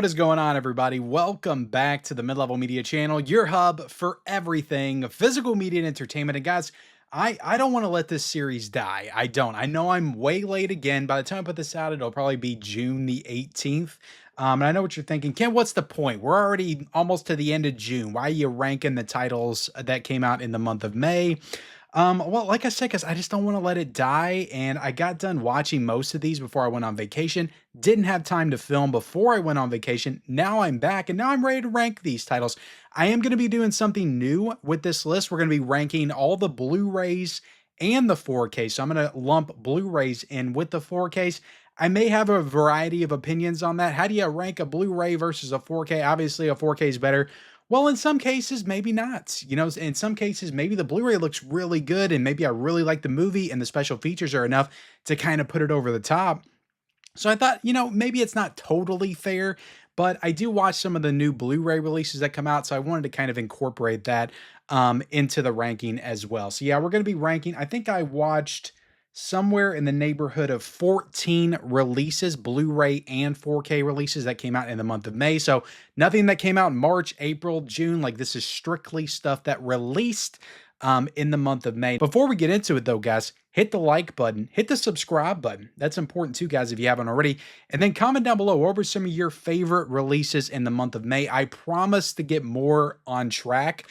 is going on, everybody? Welcome back to the Mid-Level Media channel, your hub for everything physical media and entertainment. And guys, I don't want to let this series die. I don't. I know I'm way late again. By the time I put this out, it'll probably be June the 18th. And I know what you're thinking. Ken, what's the point? We're already almost to the end of June. Why are you ranking the titles that came out in the month of May? Well, like I said, because I just don't want to let it die. And I got done watching most of these before I went on vacation. Didn't have time to film before I went on vacation. Now I'm back and now I'm ready to rank these titles. I am going to be doing something new with this list. We're going to be ranking all the Blu-rays and the 4K. So I'm going to lump Blu-rays in with the 4Ks. I may have a variety of opinions on that. How do you rank a Blu-ray versus a 4K? Obviously, a 4K is better. Well, in some cases, maybe not. You know, in some cases, maybe the Blu-ray looks really good and maybe I really like the movie and the special features are enough to kind of put it over the top. So I thought, you know, maybe it's not totally fair, but I do watch some of the new Blu-ray releases that come out. So I wanted to kind of incorporate that into the ranking as well. So yeah, we're going to be ranking. I think I watched somewhere in the neighborhood of 14 releases, Blu-ray and 4K releases that came out in the month of May. So nothing that came out in March, April, June. Like this is strictly stuff that released in the month of May. Before we get into it though, guys, hit the like button, hit the subscribe button. That's important too, guys, if you haven't already. And then comment down below, what were some of your favorite releases in the month of May? I promise to get more on track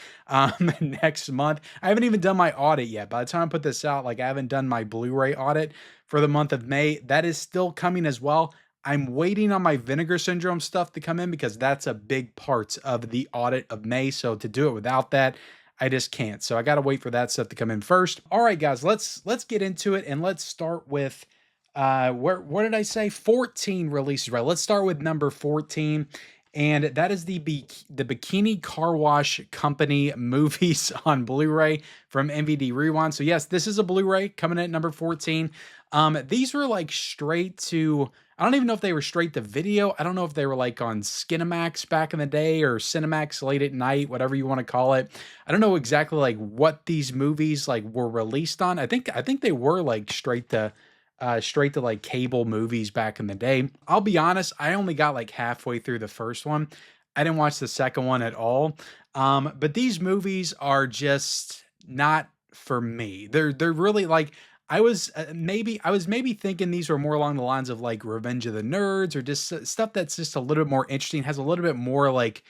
next month. I haven't even done my audit yet. By the time I put this out, like I haven't done my Blu-ray audit for the month of May. That is still coming as well. I'm waiting on my vinegar syndrome stuff to come in because that's a big part of the audit of May. So to do it without that, I just can't. So I got to wait for that stuff to come in first. All right, guys, let's get into it and let's start with what did I say? 14 releases, right? Let's start with number 14. And that is the Bikini Car Wash Company movies on Blu-ray from MVD Rewind. So yes, this is a Blu-ray coming in at number 14. These were like straight to, I don't even know if they were straight to video. I don't know if they were like on Skinamax back in the day or Cinemax late at night, whatever you want to call it. I don't know exactly like what these movies like were released on. I think they were like straight to like cable movies back in the day. I'll be honest, I only got like halfway through the first one. I didn't watch the second one at all. But these movies are just not for me. They're really like, I was maybe thinking these were more along the lines of like Revenge of the Nerds or just stuff that's just a little bit more interesting, has a little bit more like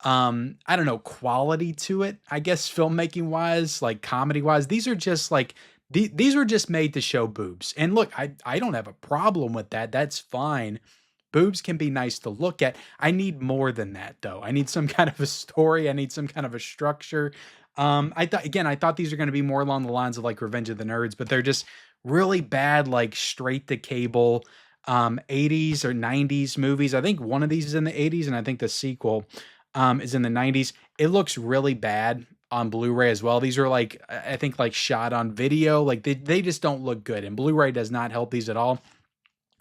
I don't know, quality to it, I guess, filmmaking wise, like comedy wise. These are just like these were just made to show boobs. And look, I don't have a problem with that. That's fine. Boobs can be nice to look at. I need more than that though. I need some kind of a story. I need some kind of a structure. I thought these are going to be more along the lines of like Revenge of the Nerds, but they're just really bad, like straight to cable 80s or 90s movies. I think one of these is in the 80s and I think the sequel is in the 90s. It looks really bad on Blu-ray as well. These are like, I think like shot on video. Like they just don't look good, and Blu-ray does not help these at all.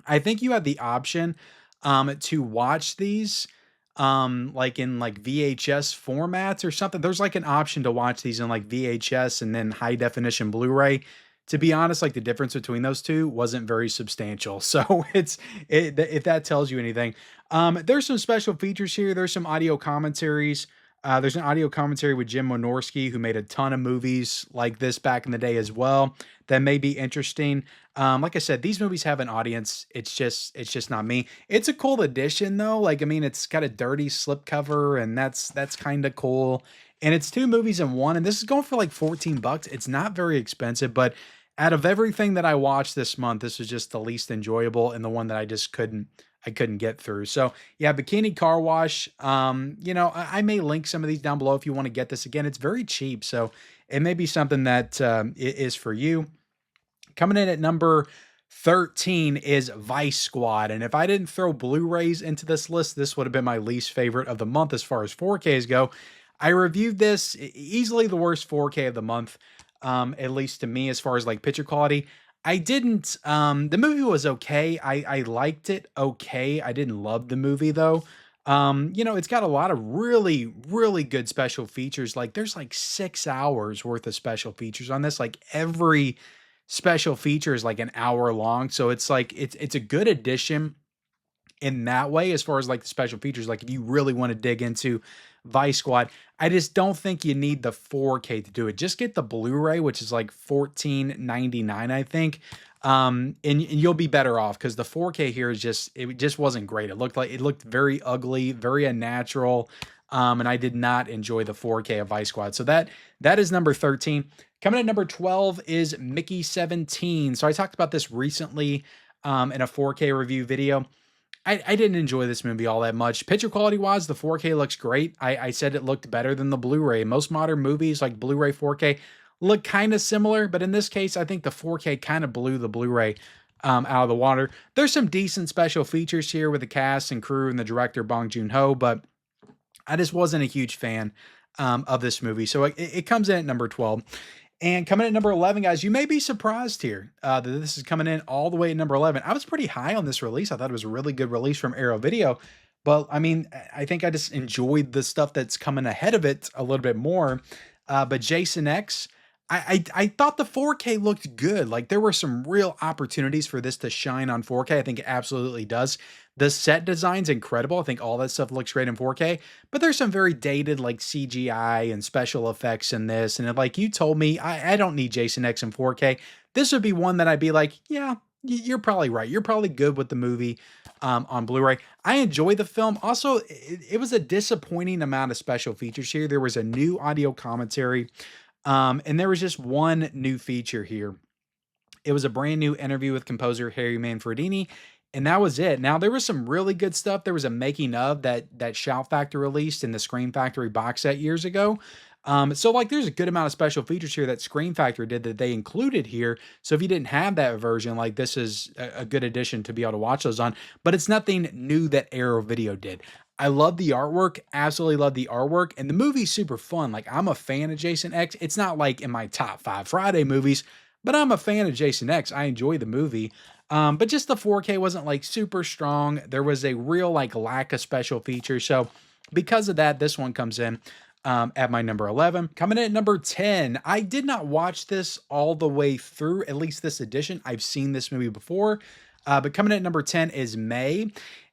I think you have the option to watch these like in like VHS formats or something. There's like an option to watch these in like VHS and then high definition Blu-ray. To be honest, like the difference between those two wasn't very substantial. So if that tells you anything. There's some special features here. There's some audio commentaries. There's an audio commentary with Jim Wynorski, who made a ton of movies like this back in the day as well. That may be interesting. Like I said, these movies have an audience. It's just not me. It's a cool addition though. Like, I mean, it's got a dirty slipcover and that's kind of cool. And it's two movies in one. And this is going for like 14 bucks. It's not very expensive, but out of everything that I watched this month, this was just the least enjoyable and the one that I just couldn't get through. So yeah, Bikini Car Wash. You know, I may link some of these down below if you want to get this. Again, it's very cheap, so it may be something that is for you. Coming in at number 13 is Vice Squad. And if I didn't throw Blu-rays into this list, this would have been my least favorite of the month as far as 4Ks go. I reviewed this, easily the worst 4K of the month, at least to me, as far as like picture quality. I didn't, the movie was okay. I liked it okay. I didn't love the movie though. You know, it's got a lot of really, really good special features. Like there's like 6 hours worth of special features on this. Like every special feature is like an hour long. So it's like, it's a good addition in that way, as far as like the special features. Like if you really want to dig into Vice Squad, I just don't think you need the 4K to do it. Just get the Blu-ray, which is like $14.99, I think. And you'll be better off, because the 4K here is just, it just wasn't great. It looked very ugly, very unnatural. And I did not enjoy the 4K of Vice Squad. So that is number 13. Coming at number 12 is Mickey 17. So I talked about this recently in a 4K review video. I didn't enjoy this movie all that much. Picture quality wise, the 4K looks great. I said it looked better than the Blu-ray. Most modern movies like Blu-ray 4K look kind of similar, but in this case, I think the 4K kind of blew the Blu-ray out of the water. There's some decent special features here with the cast and crew and the director Bong Joon-ho, but I just wasn't a huge fan of this movie. So it comes in at number 12. And coming in at number 11, guys, you may be surprised here that this is coming in all the way at number 11. I was pretty high on this release. I thought it was a really good release from Arrow Video. But I mean, I think I just enjoyed the stuff that's coming ahead of it a little bit more. But Jason X, I thought the 4K looked good. Like there were some real opportunities for this to shine on 4K. I think it absolutely does. The set design's incredible. I think all that stuff looks great in 4K, but there's some very dated like CGI and special effects in this. And like you told me, I don't need Jason X in 4K. This would be one that I'd be like, yeah, you're probably right. You're probably good with the movie on Blu-ray. I enjoy the film. Also, it was a disappointing amount of special features here. There was a new audio commentary. And there was just one new feature here. It was a brand new interview with composer Harry Manfredini, and that was it. Now, there was some really good stuff. There was a making of that Shout Factor released in the Scream Factory box set years ago. So like there's a good amount of special features here that Scream Factory did that they included here. So if you didn't have that version, like this is a good addition to be able to watch those on, but it's nothing new that Arrow Video did. I love the artwork, absolutely love the artwork, and the movie's super fun. Like I'm a fan of Jason X. It's not like in my top 5 Friday movies, but I'm a fan of Jason X. I enjoy the movie. But just the 4K wasn't like super strong. There was a real like lack of special features. So because of that, this one comes in at my number 11. Coming in at number 10, I did not watch this all the way through, at least this edition. I've seen this movie before, but coming in at number 10 is May.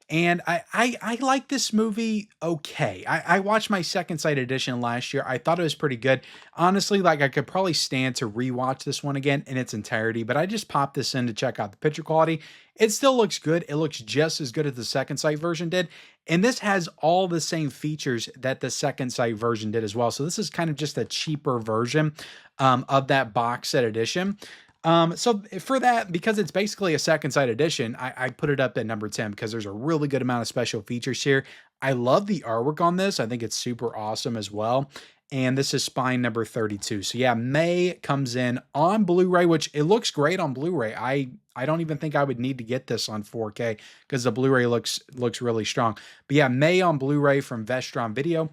And I like this movie okay. I watched my second sight edition last year. I thought it was pretty good. Honestly, like I could probably stand to rewatch this one again in its entirety, but I just popped this in to check out the picture quality. It still looks good. It looks just as good as the second sight version did. And this has all the same features that the second sight version did as well. So this is kind of just a cheaper version of that box set edition. So for that, because it's basically a second sight edition, I put it up at number 10 because there's a really good amount of special features here. I love the artwork on this. I think it's super awesome as well. And this is spine number 32. So yeah, May comes in on Blu-ray, which it looks great on Blu-ray. I don't even think I would need to get this on 4K because the Blu-ray looks really strong. But yeah, May on Blu-ray from Vestron Video.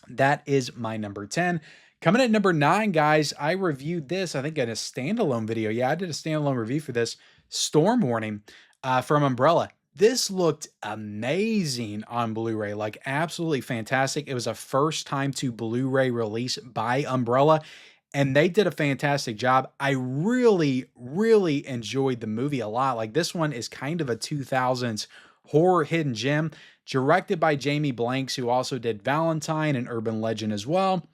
That is my number 10. Coming at number 9, guys, I reviewed this, I think in a standalone video. Yeah, I did a standalone review for this. Storm Warning from Umbrella. This looked amazing on Blu-ray, like absolutely fantastic. It was a first time to Blu-ray release by Umbrella, and they did a fantastic job. I really, really enjoyed the movie a lot. Like this one is kind of a 2000s horror hidden gem, directed by Jamie Blanks, who also did Valentine and Urban Legend as well.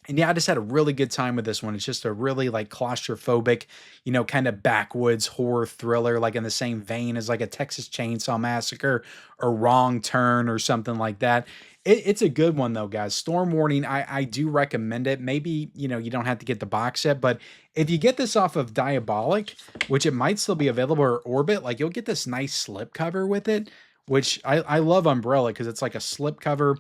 And yeah, I just had a really good time with this one. It's just a really like claustrophobic, you know, kind of backwoods horror thriller, like in the same vein as like a Texas Chainsaw Massacre or Wrong Turn or something like that. It's a good one though, guys. Storm Warning, I do recommend it. Maybe, you know, you don't have to get the box set, but if you get this off of Diabolic, which it might still be available, or Orbit, like you'll get this nice slip cover with it, which I love Umbrella because it's like a slip cover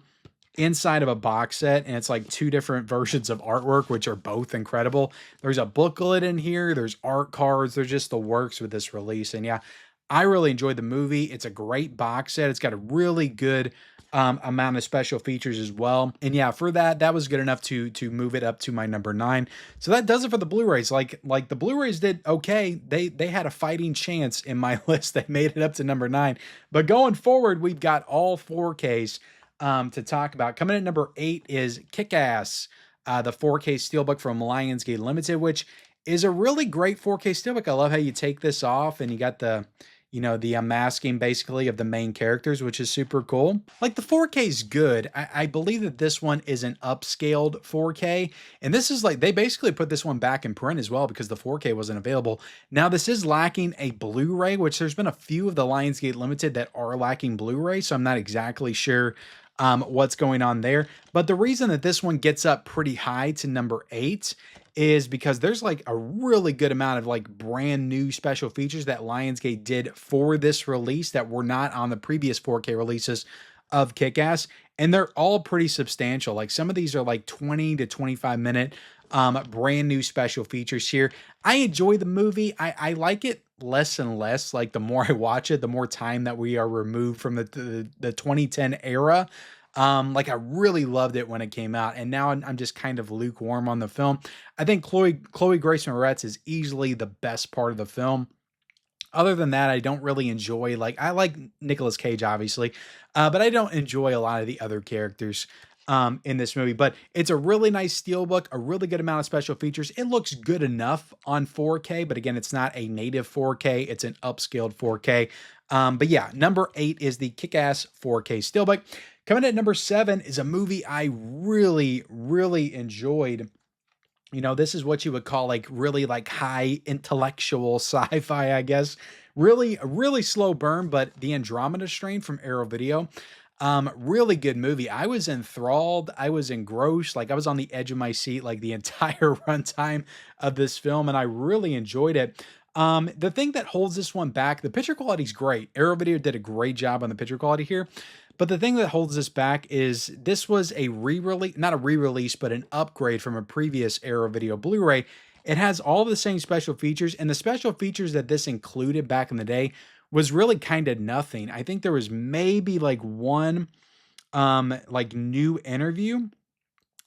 inside of a box set, and it's like 2 different versions of artwork, which are both incredible. There's a booklet in here, there's art cards, there's just the works with this release. And yeah, I really enjoyed the movie. It's a great box set. It's got a really good amount of special features as well. And yeah, for that was good enough to move it up to my number 9. So that does it for the Blu-rays. Like the Blu-rays did okay. They had a fighting chance in my list. They made it up to number 9. But going forward, we've got all 4Ks to talk about. Coming at number 8 is KickAss, the 4K Steelbook from Lionsgate Limited, which is a really great 4K Steelbook. I love how you take this off and you got the, you know, the unmasking basically of the main characters, which is super cool. Like the 4K is good. I believe that this one is an upscaled 4K. And this is like, they basically put this one back in print as well because the 4K wasn't available. Now this is lacking a Blu-ray, which there's been a few of the Lionsgate Limited that are lacking Blu-ray. So I'm not exactly sure what's going on there. But the reason that this one gets up pretty high to number 8 is because there's like a really good amount of like brand new special features that Lionsgate did for this release that were not on the previous 4K releases of KickAss. And they're all pretty substantial. Like some of these are like 20 to 25 minute brand new special features here. I enjoy the movie. I like it less and less. Like the more I watch it, the more time that we are removed from the 2010 era. Like I really loved it when it came out, and now I'm just kind of lukewarm on the film. I think Chloe Grace Moretz is easily the best part of the film. Other than that, I don't really enjoy, like, I like Nicolas Cage, obviously, but I don't enjoy a lot of the other characters in this movie. But it's a really nice steelbook, a really good amount of special features. It looks good enough on 4K, but again, it's not a native 4K, it's an upscaled 4K. But yeah, number 8 is the Kick-Ass 4K steelbook. Coming at number 7 is a movie I really, really enjoyed. You know, this is what you would call like really like high intellectual sci-fi, I guess. Really, a really slow burn, but the Andromeda Strain from Arrow Video. Really good movie. I was enthralled. I was engrossed. Like I was on the edge of my seat like the entire runtime of this film, and I really enjoyed it. The thing that holds this one back, the picture quality is great. Arrow Video did a great job on the picture quality here. But the thing that holds this back is this was a re-release, not a re-release, but an upgrade from a previous Arrow Video Blu-ray. It has all the same special features, and the special features that this included back in the day was really kind of nothing. I think there was maybe like one like new interview.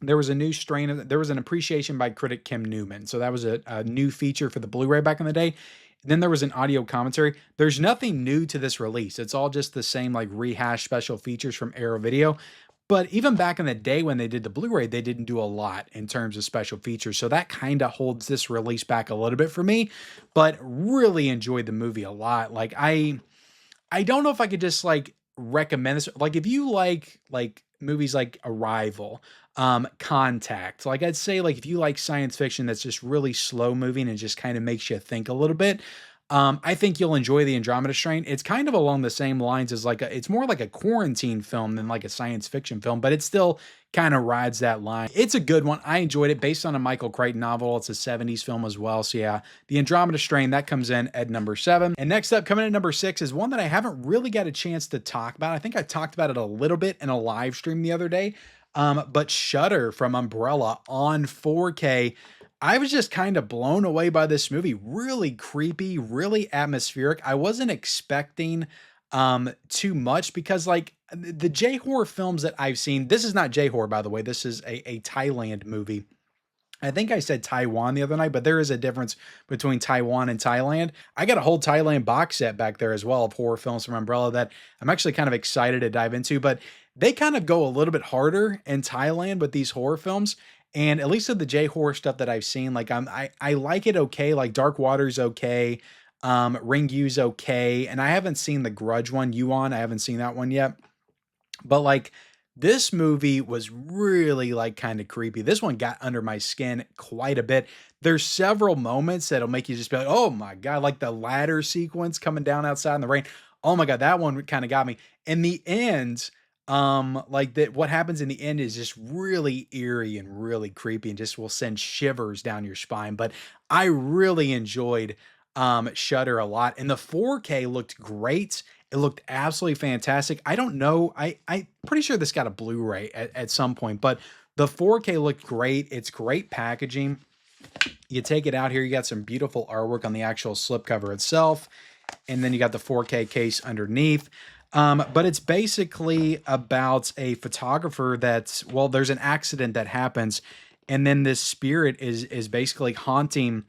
There was a new strain of, there was an appreciation by critic Kim Newman. So that was a new feature for the Blu-ray back in the day. Then there was an audio commentary. There's nothing new to this release. It's all just the same like rehash special features from Arrow Video. But even back in the day when they did the Blu-ray, they didn't do a lot in terms of special features. So that kind of holds this release back a little bit for me, but really enjoyed the movie a lot. Like I don't know if I could just like recommend this. Like if you like movies like Arrival, Contact, like I'd say like if you like science fiction that's just really slow moving and just kind of makes you think a little bit, I think you'll enjoy the Andromeda Strain. It's kind of along the same lines as like it's more like a quarantine film than like a science fiction film, but it still kind of rides that line. It's a good one. I enjoyed it, based on a Michael Crichton novel. It's a 70s film as well. So yeah, the Andromeda Strain, that comes in at number 7. And next up, coming in at number 6, is one that I haven't really got a chance to talk about. I think I talked about it a little bit in a live stream the other day. But Shudder from Umbrella on 4K. I was just kind of blown away by this movie. Really creepy, really atmospheric. I wasn't expecting too much because like the J-horror films that I've seen, this is not J-horror, by the way. This is a Thailand movie. I think I said Taiwan the other night, but there is a difference between Taiwan and Thailand. I got a whole Thailand box set back there as well of horror films from Umbrella that I'm actually kind of excited to dive into, but they kind of go a little bit harder in Thailand with these horror films. And at least of the J-horror stuff that I've seen, like I like it okay. Like Dark Water's okay. Ringyu's okay. And I haven't seen the Grudge one, Yuan. I haven't seen that one yet. But like this movie was really like kind of creepy. This one got under my skin quite a bit. There's several moments that'll make you just be like, oh my God, like the ladder sequence coming down outside in the rain. Oh my God, that one kind of got me. In the end, like that, what happens in the end is just really eerie and really creepy and just will send shivers down your spine. But I really enjoyed Shudder a lot, and the 4K looked great. It looked absolutely fantastic. I don't know, I'm pretty sure this got a Blu-ray at some point, but the 4K looked great. It's great packaging. You take it out here, you got some beautiful artwork on the actual slipcover itself, and then you got the 4K case underneath. But it's basically about a photographer that's, well, there's an accident that happens, and then this spirit is basically haunting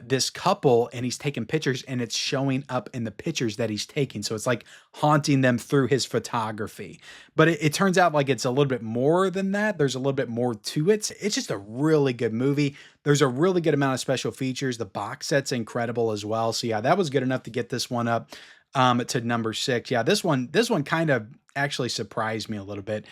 this couple, and he's taking pictures, and it's showing up in the pictures that he's taking. So it's like haunting them through his photography. But it turns out like it's a little bit more than that. There's a little bit more to it. It's just a really good movie. There's a really good amount of special features. The box set's incredible as well. So yeah, that was good enough to get this one up to number 6. Yeah, this one kind of actually surprised me a little bit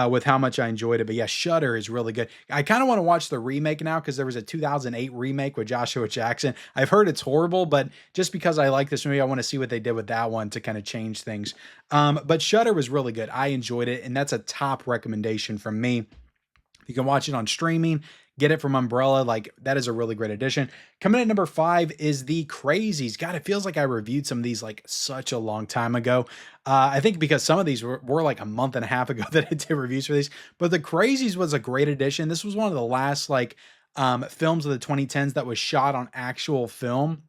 with how much I enjoyed it. But yeah, Shudder is really good. I kind of want to watch the remake now because there was a 2008 remake with Joshua Jackson. I've heard it's horrible, but just because I like this movie, I want to see what they did with that one to kind of change things. But Shudder was really good. I enjoyed it, and that's a top recommendation from me. You can watch it on streaming, get it from Umbrella. Like, that is a really great addition. Coming in at number 5 is the Crazies. God, it feels like I reviewed some of these like such a long time ago. I think because some of these were like a month and a half ago that I did reviews for these. But the Crazies was a great addition. This was one of the last like films of the 2010s that was shot on actual film.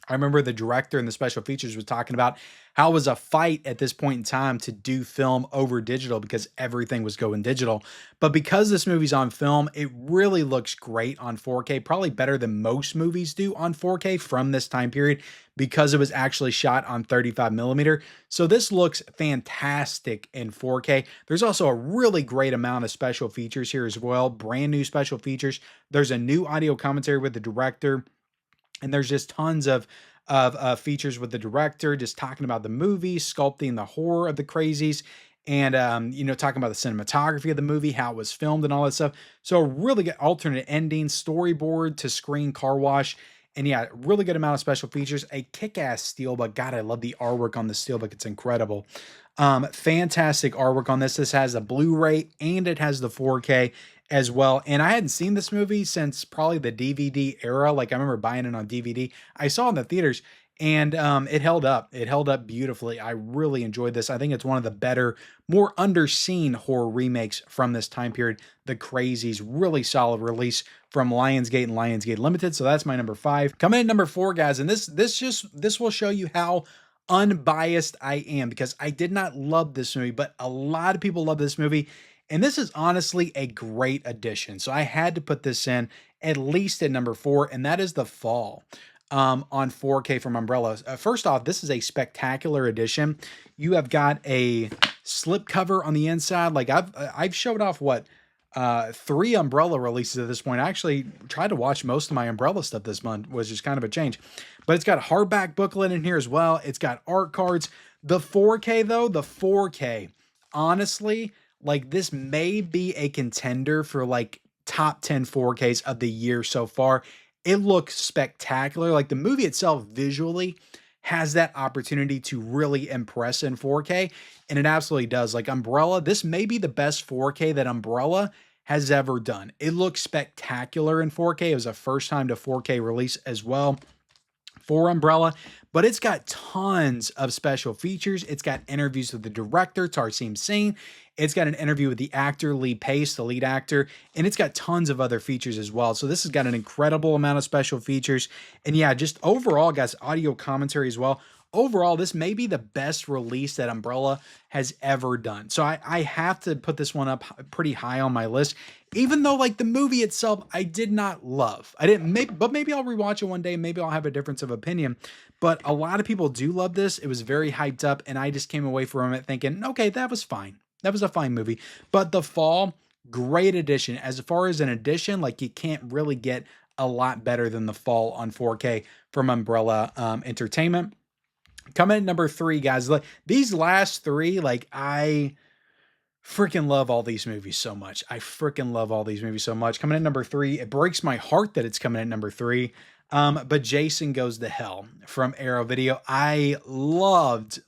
I remember the director and the special features was talking about how it was a fight at this point in time to do film over digital because everything was going digital. But because this movie's on film, it really looks great on 4K, probably better than most movies do on 4K from this time period because it was actually shot on 35 millimeter. So this looks fantastic in 4K. There's also a really great amount of special features here as well, brand new special features. There's a new audio commentary with the director. And there's just tons of features with the director, just talking about the movie, sculpting the horror of the Crazies, and talking about the cinematography of the movie, how it was filmed, and all that stuff. So a really good alternate ending, storyboard to screen car wash, and yeah, really good amount of special features. A kick-ass steelbook. God, I love the artwork on the steelbook. It's incredible. Fantastic artwork on this. This has a Blu-ray and it has the 4K as well. And I hadn't seen this movie since probably the DVD era. Like, I remember buying it on DVD. I saw it in the theaters and it held up. It held up beautifully. I really enjoyed this. I think it's one of the better, more underseen horror remakes from this time period. The Crazies, really solid release from Lionsgate and Lionsgate Limited. So that's my number 5. Coming in number 4, guys, and this will show you how unbiased I am because I did not love this movie, but a lot of people love this movie. And this is honestly a great addition. So I had to put this in at least at number 4, and that is The Fall on 4K from Umbrella. First off, this is a spectacular edition. You have got a slip cover on the inside. Like I've showed off what 3 Umbrella releases at this point. I actually tried to watch most of my Umbrella stuff this month, which is kind of a change. But it's got a hardback booklet in here as well. It's got art cards. The 4K though, the 4K, honestly, like this may be a contender for like top 10 4Ks of the year so far. It looks spectacular. Like the movie itself visually has that opportunity to really impress in 4K, and it absolutely does. Like Umbrella, this may be the best 4K that Umbrella has ever done. It looks spectacular in 4K. It was a first time to 4K release as well for Umbrella, but it's got tons of special features. It's got interviews with the director, Tarsem Singh. It's got an interview with the actor, Lee Pace, the lead actor, and it's got tons of other features as well. So this has got an incredible amount of special features. And yeah, just overall, guys, audio commentary as well. Overall, this may be the best release that Umbrella has ever done. So I have to put this one up pretty high on my list, even though like the movie itself, I did not love. I didn't, but maybe I'll rewatch it one day. Maybe I'll have a difference of opinion. But a lot of people do love this. It was very hyped up, and I just came away from it thinking, okay, that was fine. That was a fine movie. But The Fall, great addition. As far as an addition, like you can't really get a lot better than The Fall on 4K from Umbrella Entertainment. Coming at number 3, guys. Like these last 3, like I freaking love all these movies so much. I freaking love all these movies so much. Coming at number 3, it breaks my heart that it's coming at number 3. But Jason Goes to Hell from Arrow Video. I loved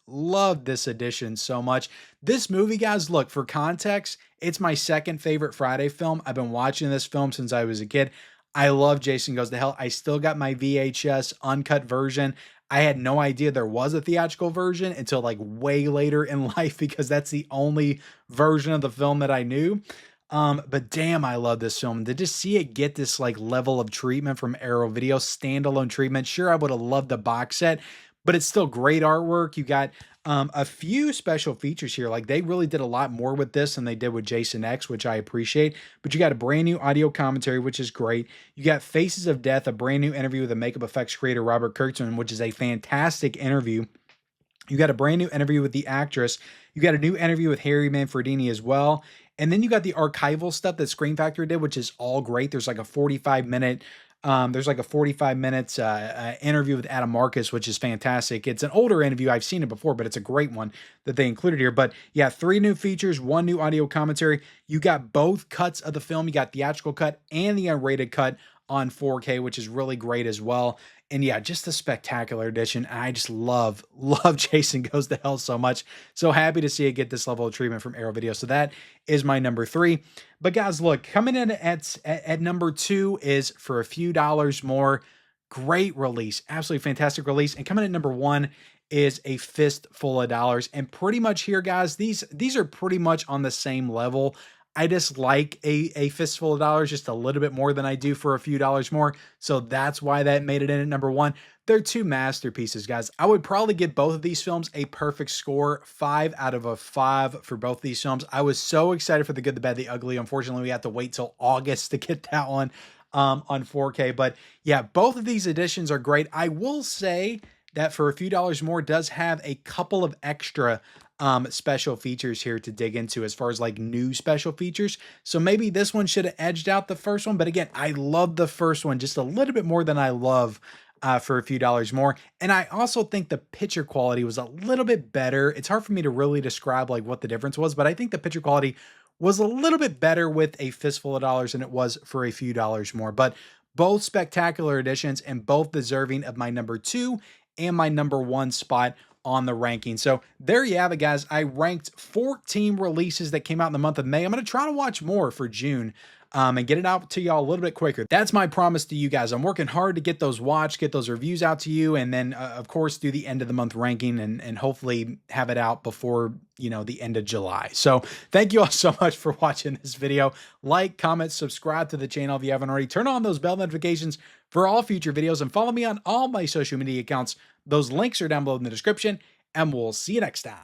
this edition so much. This movie, guys, look, for context, it's my second favorite Friday film. I've been watching this film since I was a kid. I love Jason Goes to Hell. I still got my VHS uncut version. I had no idea there was a theatrical version until like way later in life because that's the only version of the film that I knew. But damn, I love this film. To just see it get this like level of treatment from Arrow Video, standalone treatment. Sure, I would have loved the box set, but it's still great artwork. You got a few special features here. Like they really did a lot more with this than they did with Jason X, which I appreciate. But you got a brand new audio commentary, which is great. You got Faces of Death, a brand new interview with the makeup effects creator Robert Kurtzman, which is a fantastic interview. You got a brand new interview with the actress. You got a new interview with Harry Manfredini as well. And then you got the archival stuff that Scream Factory did, which is all great. There's like a 45-minute There's like a 45 minutes interview with Adam Marcus, which is fantastic. It's an older interview. I've seen it before, but it's a great one that they included here. But yeah, 3 new features, 1 new audio commentary. You got both cuts of the film. You got theatrical cut and the unrated cut on 4K, which is really great as well. And yeah, just a spectacular edition. I just love Jason Goes to Hell so much. So happy to see it get this level of treatment from Arrow Video. So that is my number 3. But guys, look, coming in at number 2 is For a Few Dollars More. Great release, absolutely fantastic release. And coming in at number 1 is A Fistful of Dollars. And pretty much here, guys, these are pretty much on the same level. I just like a Fistful of Dollars just a little bit more than I do For a Few Dollars More. So that's why that made it in at number 1. They're 2 masterpieces, guys. I would probably give both of these films a perfect score, 5 out of 5 for both these films. I was so excited for The Good, the Bad, the Ugly. Unfortunately, we have to wait till August to get that one on 4K. But yeah, both of these editions are great. I will say that For a Few Dollars More does have a couple of extra special features here to dig into as far as like new special features. So maybe this one should have edged out the first one. But again, I love the first one just a little bit more than I love For a Few Dollars More. And I also think the picture quality was a little bit better. It's hard for me to really describe like what the difference was, but I think the picture quality was a little bit better with A Fistful of Dollars than it was For a Few Dollars More. But both spectacular editions and both deserving of my number 2 and my number 1 spot on the ranking. So there you have it, guys. I ranked 14 releases that came out in the month of May. I'm going to try to watch more for June and get it out to y'all a little bit quicker. That's my promise to you guys. I'm working hard to get those watched, get those reviews out to you, and then of course do the end of the month ranking and hopefully have it out before, you know, the end of July. So thank you all so much for watching this video. Like, comment, subscribe to the channel if you haven't already. Turn on those bell notifications for all future videos and follow me on all my social media accounts. Those links are down below in the description, and we'll see you next time.